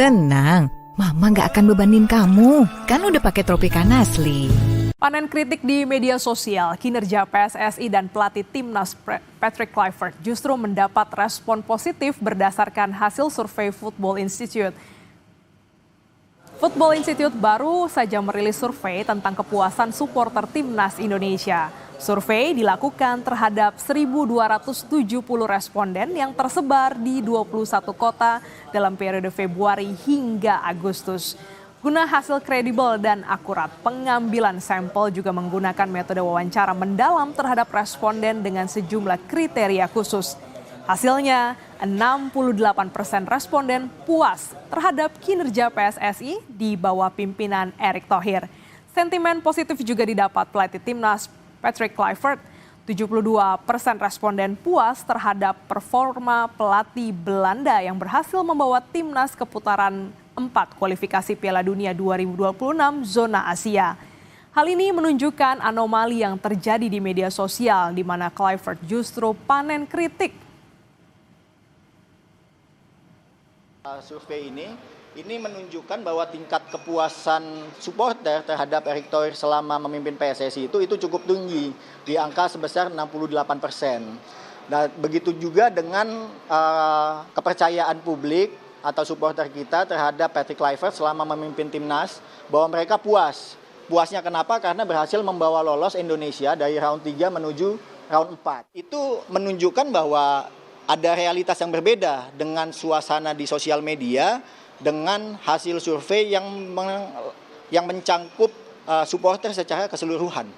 Tenang, Mama nggak akan bebanin kamu. Kan udah pakai Tropicana asli. Panen kritik di media sosial, kinerja PSSI dan pelatih timnas Patrick Kluivert justru mendapat respon positif berdasarkan hasil survei Football Institute. Football Institute baru saja merilis survei tentang kepuasan supporter timnas Indonesia. Survei dilakukan terhadap 1.270 responden yang tersebar di 21 kota dalam periode Februari hingga Agustus. Guna hasil kredibel dan akurat, pengambilan sampel juga menggunakan metode wawancara mendalam terhadap responden dengan sejumlah kriteria khusus. Hasilnya, 68% responden puas terhadap kinerja PSSI di bawah pimpinan Erick Thohir. Sentimen positif juga didapat pelatih timnas Patrick Kluivert. 72% responden puas terhadap performa pelatih Belanda yang berhasil membawa timnas ke putaran 4 kualifikasi Piala Dunia 2026 zona Asia. Hal ini menunjukkan anomali yang terjadi di media sosial di mana Kluivert justru panen kritik. Survei ini menunjukkan bahwa tingkat kepuasan supporter terhadap Erick Thohir selama memimpin PSSI itu cukup tinggi di angka sebesar 68%. Nah, begitu juga dengan kepercayaan publik atau supporter kita terhadap Patrick Kluivert selama memimpin timnas, bahwa mereka puas. Puasnya kenapa? Karena berhasil membawa lolos Indonesia dari round 3 menuju round 4. Itu menunjukkan bahwa ada realitas yang berbeda dengan suasana di sosial media dengan hasil survei yang mencangkup supporter secara keseluruhan.